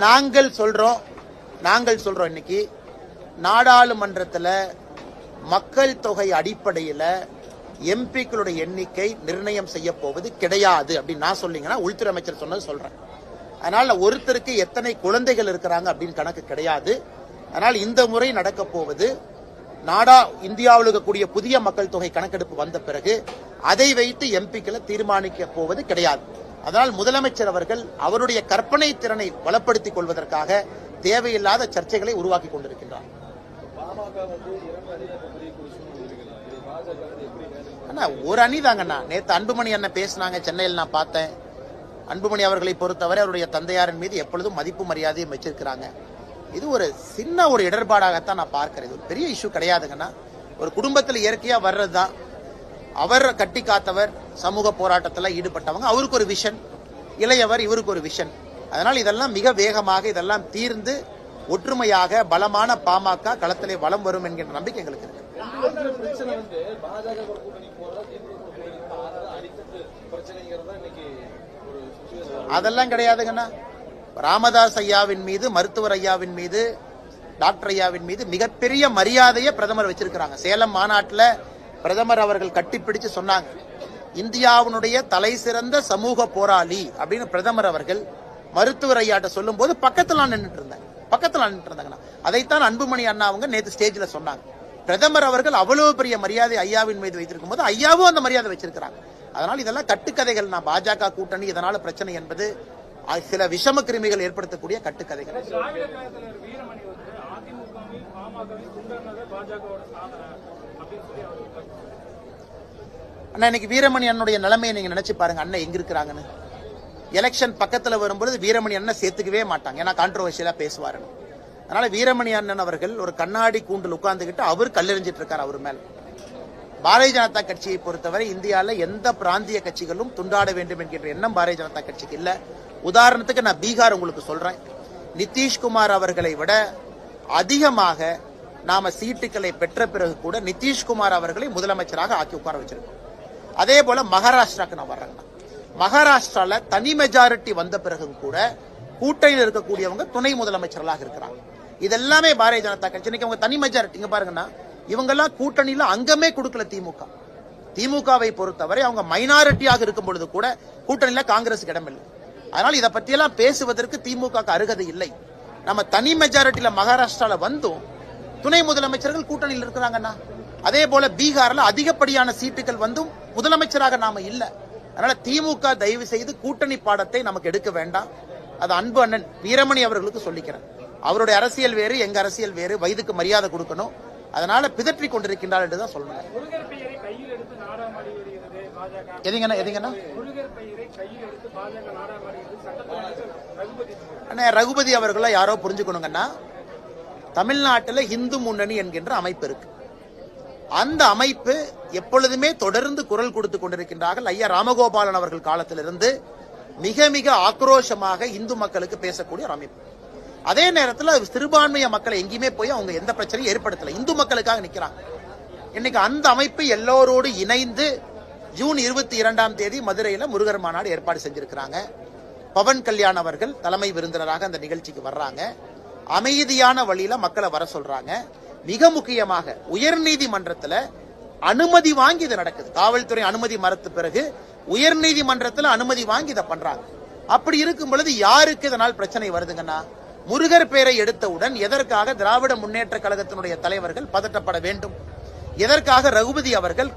நாங்கள் சொல்றோம் இன்னைக்கு நாடாளுமன்றத்தில் மக்கள் தொகை அடிப்படையில் எம்பிக்களுடைய எண்ணிக்கை நிர்ணயம் செய்ய போவது கிடையாது அப்படின்னு நான் சொல்லிங்கன்னா உள்துறை அமைச்சர் சொன்னது சொல்றேன். அதனால ஒருத்தருக்கு எத்தனை குழந்தைகள் இருக்கிறாங்க அப்படின்னு கணக்கு கிடையாது. அதனால் இந்த முறை நடக்க போவது இந்தியாவில் இருக்கக்கூடிய புதிய மக்கள் தொகை கணக்கெடுப்பு வந்த பிறகு அதை வைத்து எம்பிக்களை தீர்மானிக்க போவது கிடையாது. அதனால் முதலமைச்சர் அவர்கள் அவருடைய கற்பனை திறனை வளப்படுத்திக் கொள்வதற்காக தேவையில்லாத சர்ச்சைகளை உருவாக்கி கொண்டிருக்கின்றார். ஒரு அணி தாங்கண்ணா. நேற்று அன்புமணி அண்ணன் பேசினாங்க சென்னையில், நான் பார்த்தேன். அன்புமணி அவர்களை பொறுத்தவரை அவருடைய தந்தையாரின் மீது எப்பொழுதும் மதிப்பு மரியாதையும் வச்சிருக்கிறாங்க. இது ஒரு சின்ன ஒரு இடர்பாடாகத்தான் நான் பார்க்கிறேன். இது ஒரு பெரிய இஷ்யூ கிடையாதுங்கண்ணா. ஒரு குடும்பத்தில் இயற்கையா வர்றதுதான். அவர் கட்டி காத்தவர், சமூக போராட்டத்தில் ஈடுபட்டவங்க, அவருக்கு ஒரு விஷன், இளையவர் இவருக்கு ஒரு விஷன். அதனால் இதெல்லாம் மிக வேகமாக இதெல்லாம் தீர்ந்து ஒற்றுமையாக பலமான பாமக களத்திலே வலம் வரும் என்கின்ற நம்பிக்கை எங்களுக்கு இருக்கு. அதெல்லாம் கிடையாதுங்கண்ணா. ராமதாஸ் ஐயாவின் மீது, மருத்துவர் ஐயாவின் மீது, டாக்டர் ஐயாவின் மீது மிகப்பெரிய மரியாதையை பிரதமர் வச்சிருக்கிறாங்க. சேலம் மாநாட்டில் பிரதமர் அவர்கள் கட்டிப்பிடிச்சு சொன்னாங்க, இந்தியாவினுடைய தலை சிறந்த சமூக போராளி அப்படின்னு பிரதமர் அவர்கள் மருத்துவர் ஐயாட்ட சொல்லும் போது பக்கத்தில் நின்றுட்டு இருந்தாங்க. அதைத்தான் அன்புமணி அண்ணா அவங்க நேற்று ஸ்டேஜ்ல சொன்னாங்க. பிரதமர் அவர்கள் அவ்வளவு பெரிய மரியாதை ஐயாவின் மீது வைத்திருக்கும் போது ஐயாவும் அந்த மரியாதை வச்சிருக்கிறாங்க. அதனால் இதெல்லாம் கட்டுக்கதைகள். நான் பாஜக கூட்டணி இதனால பிரச்சனை என்பது சில விஷம கிருமிகள் ஏற்படுத்தக்கூடிய கட்டுக்கதைகள். அண்ணா இன்னைக்கு வீரமணி அண்ணனுடைய நிலைமையை நீங்க நினைச்சு பாருங்க. அண்ணன் எங்க இருக்கிறாங்கன்னு. எலெக்ஷன் பக்கத்துல வரும்போது வீரமணி அண்ணன் சேர்த்துக்கவே மாட்டாங்க, ஏன்னா கான்ட்ரோவர்சியலா பேசுவாரு. அதனால வீரமணி அண்ணன் அவர்கள் ஒரு கண்ணாடி கூண்டில் உட்கார்ந்துகிட்டு அவர் கல்லெறிஞ்சிட்டு இருக்காரு அவர் மேல. பாரதிய ஜனதா கட்சியை பொறுத்தவரை இந்தியாவில் எந்த பிராந்திய கட்சிகளும் துண்டாட வேண்டும் என்கின்ற எண்ணம் பாரதிய ஜனதா கட்சிக்கு இல்ல. உதாரணத்துக்கு நான் பீகார் உங்களுக்கு சொல்றேன். நிதிஷ்குமார் அவர்களை விட அதிகமாக நாம சீட்டுகளை பெற்ற பிறகு கூட நிதிஷ்குமார் அவர்களை முதலமைச்சராக ஆக்கி உட்கார வச்சிருக்கோம். அதே போல மகாராஷ்டிராக்கு நான் வர்றேன். மகாராஷ்டிரால தனி மெஜாரிட்டி வந்த பிறகு கூட கூட்டணியில் இருக்கக்கூடியவங்க துணை முதலமைச்சர்களாக இருக்கிறாங்க. இதெல்லாமே பாரதிய ஜனதா கட்சி. இன்னைக்கு அவங்க தனி மெஜாரிட்டி இங்க பாருங்கன்னா, இவங்கெல்லாம் கூட்டணியில அங்கமே கொடுக்கல. திமுகவை பொறுத்தவரை அவங்க மைனாரிட்டியாக இருக்கும் பொழுது கூட கூட்டணியில காங்கிரஸுக்கு இடமில்லை. அதனால இதை பத்தியெல்லாம் பேசுவதற்கு திமுக அருகதை இல்லை. நம்ம தனி மெஜாரிட்டியில மகாராஷ்டிரால வந்தும் துணை முதலமைச்சர்கள் கூட்டணியில் இருக்கிறாங்கன்னா, அதே போல பீகார்ல அதிகப்படியான சீட்டுகள் வந்தும் முதலமைச்சராக நாம இல்ல. அதனால திமுக தயவு செய்து கூட்டணி பாடத்தை நமக்கு எடுக்க வேண்டாம். அது அன்பு அண்ணன் வீரமணி அவர்களுக்கு சொல்லிக்கிறேன். அவருடைய அரசியல் வேறு, எங்க அரசியல் வேறு. வயதுக்கு மரியாதை கொடுக்கணும். அதனால பிதற்றி கொண்டிருக்கின்றார் என்றுதான் சொல்லணும். ரகுபதி அவர்கள யாரோ புரிஞ்சுக்கணுங்கன்னா, தமிழ்நாட்டில் இந்து முன்னணி என்கின்ற அமைப்பு இருக்கு. அந்த அமைப்பு எப்பொழுதுமே தொடர்ந்து குரல் கொடுத்து கொண்டிருக்கின்றார்கள். ஐயா ராமகோபாலன் அவர்கள் காலத்திலிருந்து மிக மிக ஆக்ரோஷமாக இந்து மக்களுக்கு பேசக்கூடிய ஒரு அமைப்பு. அதே நேரத்தில் சிறுபான்மைய மக்களை எங்கேயுமே போய் அவங்க எந்த பிரச்சனையும் ஏற்படுத்தல, இந்து மக்களுக்காக நிக்கிறாங்க. இன்னைக்கு அந்த அமைப்பு எல்லோரோடு இணைந்து ஜூன் 22ஆம் தேதி மதுரையில் முருகர் மாநாடு ஏற்பாடு செஞ்சிருக்கிறாங்க. பவன் கல்யாண் அவர்கள் தலைமை விருந்தினராக அந்த நிகழ்ச்சிக்கு வர்றாங்க. அமைதியான வழியில மக்களை வர சொல்றாங்க. மிக முக்கியமாக உயர்நீதிமன்றத்தில் அனுமதி வாங்கி இது நடக்குது. காவல்துறை அனுமதி மறுத்த பிறகு உயர்நீதிமன்றத்தில் அனுமதி வாங்கி இதை பண்றாங்க. அப்படி இருக்கும் பொழுது யாருக்கு இதனால் பிரச்சனை வருதுங்கன்னா, முருகர் பெயரை எடுத்தவுடன் எதற்காக திராவிட முன்னேற்ற கழகத்தினுடைய தலைவர்கள் பதட்டப்பட வேண்டும்? எதற்காக ரகுபதி அவர்கள்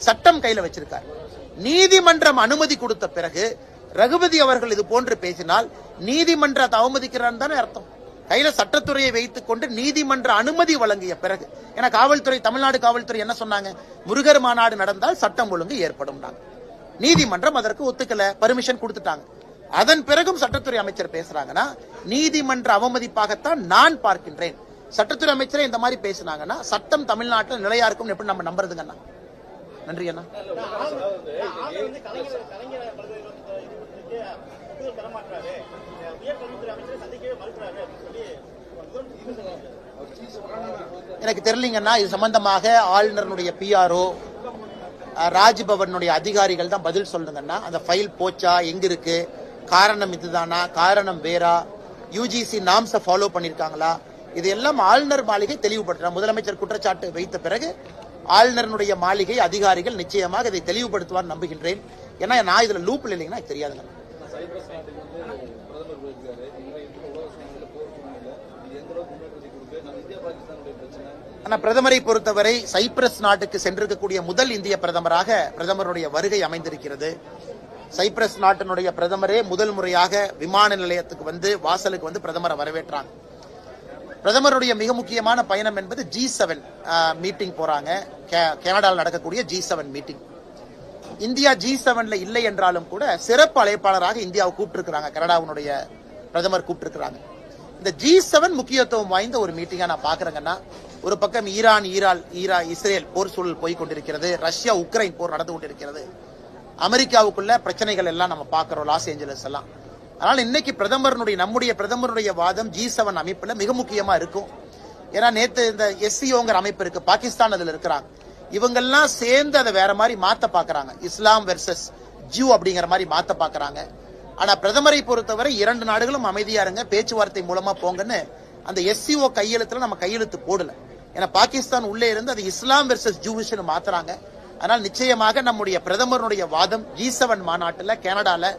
சட்டம் கையில வச்சிருக்கார்? நீதிமன்றம் அனுமதி கொடுத்த பிறகு ரகுபதி அவர்கள் இது போன்று பேசினால் நீதிமன்றத்தை அவமதிக்கிறார் தானே அர்த்தம். கையில சட்டத்துறையை வைத்துக் கொண்டு நீதிமன்ற அனுமதி வழங்கிய பிறகு, ஏன்னா காவல்துறை, தமிழ்நாடு காவல்துறை என்ன சொன்னாங்க, முருகர் மாநாடு நடந்தால் சட்டம் ஒழுங்கு ஏற்படும். நீதிமன்றம் அதற்கு ஒத்துக்கல, பர்மிஷன் கொடுத்துட்டாங்க. அதன் பிறகும் சட்டத்துறை அமைச்சர் பேசுறாங்கன்னா நீதிமன்ற அவமதிப்பாகத்தான் நான் பார்க்கின்றேன். சட்டத்துறை அமைச்சரே இந்த மாதிரி பேசினாங்கன்னா சட்டம் தமிழ்நாட்டில் நிலையா இருக்கும் எப்படி நம்ம நம்புறதுங்கண்ணா? நன்றி அண்ணா. எனக்கு தெரியலீங்கன்னா, இது சம்பந்தமாக ஆளுநருடைய பிஆர்ஓ, ராஜ்பவனுடைய அதிகாரிகள் தான் பதில் சொல்லுங்கன்னா, அந்த ஃபைல் போச்சா, எங்க இருக்கு, காரணம் இதுதானா, காரணம் வேறா, யுஜிசி நாம்ஸை ஃபாலோ பண்ணிருக்காங்களா, இது எல்லாம் ஆளுநர் மாளிகை தெளிவுபடுத்துறாங்க. முதலமைச்சர் குற்றச்சாட்டு வைத்த பிறகு ஆளுநருடைய மாளிகை அதிகாரிகள் நிச்சயமாக இதை தெளிவுபடுத்துவார் நம்புகின்றேன். ஏன்னா நான் இதுல லூப்ல இல்லைங்கன்னா எனக்கு தெரியாதுங்க. ஆனா பிரதமரை பொறுத்தவரை சைப்ரஸ் நாட்டுக்கு சென்றிருக்கக்கூடிய முதல் இந்திய பிரதமராக பிரதமருடைய வருகை அமைந்திருக்கிறது. சைப்ரஸ் நாட்டினுடைய பிரதமரே முதல் முறையாக விமான நிலையத்துக்கு வந்து வாசலுக்கு வந்து பிரதமரை வரவேற்றாங்க. பிரதமருடைய மிக முக்கியமான பயணம் என்பது G7 மீட்டிங் போறாங்க. கனடாவில் நடக்கக்கூடிய G7 மீட்டிங். இந்தியா G7ல இல்லை என்றாலும் கூட சிறப்பு அழைப்பாளராக இந்தியாவை கூப்பிட்டு கனடாவுடைய பிரதமர் கூப்பிட்டு. இந்த G7 முக்கியத்துவம் வாய்ந்த ஒரு மீட்டிங்கா நான் பாக்குறேங்கன்னா, ஒரு பக்கம் இஸ்ரேல் போர் சூழல் போய் கொண்டிருக்கிறது, ரஷ்யா உக்ரைன் போர் நடந்து கொண்டிருக்கிறது, அமெரிக்காவுக்குள்ள பிரச்சனைகள் எல்லாம் நம்ம பாக்குறோம், லாஸ் ஏஞ்சலஸ் எல்லாம். அதனால இன்னைக்கு நம்முடைய பிரதமருடைய வாதம் G7 அமைப்புல மிக முக்கியமா இருக்கும். ஏன்னா நேத்து இந்த SCOங்கிற அமைப்பு இருக்கு, பாகிஸ்தான் அதுல இருக்கிறாங்க. இவங்கெல்லாம் சேர்ந்து அதை வேற மாதிரி மாத்த பாக்குறாங்க, இஸ்லாம் வெர்சஸ் ஜூ அப்படிங்கிற மாதிரி மாத்த பாக்குறாங்க. ஆனா பிரதமரை பொறுத்தவரை 2 நாடுகளும் அமைதியா இருங்க, பேச்சுவார்த்தை மூலமா போங்கன்னு அந்த SCO கையெழுத்துல நம்ம கையெழுத்து போடல. ஏன்னா பாகிஸ்தான் உள்ளே இருந்து அது இஸ்லாம் வெர்சஸ் ஜூவிஷ்னு மாத்துறாங்க. அதனால் நிச்சயமாக நம்முடைய பிரதமருடைய வாதம் G7 மாநாட்டுல கனடால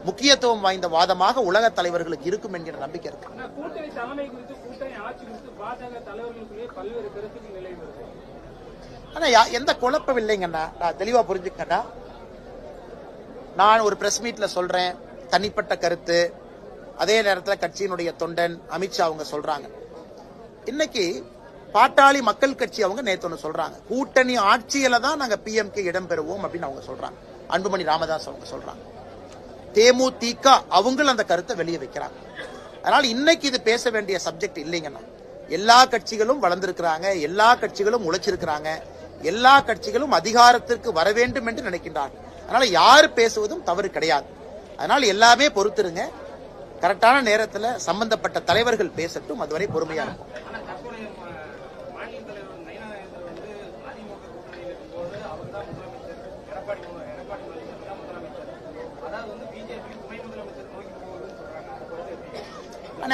முக்கியத்துவம் வாய்ந்த வாதமாக உலக தலைவர்களுக்கு இருக்கும் என்கிற நம்பிக்கை இருக்கு. ஆனா எந்த குழப்பம் இல்லைங்கண்ணா, நான் தெளிவா புரிஞ்சுக்கண்ணா. நான் ஒரு பிரஸ் மீட்ல சொல்றேன், தனிப்பட்ட கருத்து, அதே நேரத்தில் கட்சியினுடைய தொண்டன் அமித்ஷா அவங்க சொல்றாங்க. இன்னைக்கு பாட்டாளி மக்கள் கட்சி அவங்க நேத்து ஒன்று சொல்றாங்க, கூட்டணி ஆட்சியில தான் நாங்க PMK இடம் பெறுவோம் அப்படின்னு அவங்க சொல்றாங்க. அன்புமணி ராமதாஸ் அவங்க சொல்றாங்க. தேமுதிக அவங்களும் அந்த கருத்தை வெளியே வைக்கிறாங்க. அதனால இன்னைக்கு இது பேச வேண்டிய சப்ஜெக்ட் இல்லைங்கன்னா, எல்லா கட்சிகளும் வளர்ந்திருக்கிறாங்க, எல்லா கட்சிகளும் உழைச்சிருக்கிறாங்க, எல்லா கட்சிகளும் அதிகாரத்திற்கு வர வேண்டும் என்று நினைக்கின்றார்கள். அதனால யார் பேசுவதும் தவறு கிடையாது. அதனால எல்லாமே பொறுத்திருங்க, கரெக்டான நேரத்தில் சம்பந்தப்பட்ட தலைவர்கள் பேசட்டும், அதுவரை பொறுமையா இருக்கும்.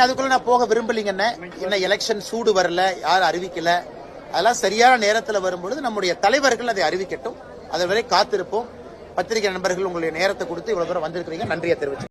அதுக்குள்ள நான் போக விரும்பலீங்கன்னு. இன்னும் எலெக்ஷன் சூடு வரல, யாரும் அறிவிக்கல. அதெல்லாம் சரியான நேரத்தில் வரும்பொழுது நம்முடைய தலைவர்கள் அதை அறிவிக்கட்டும், அதுவரை காத்திருப்போம். பத்திரிகை நண்பர்கள் உங்களுடைய நேரத்தை கொடுத்து இவ்வளவு தூரம் வந்திருக்கிறீங்க, நன்றியை தெரிவிச்சு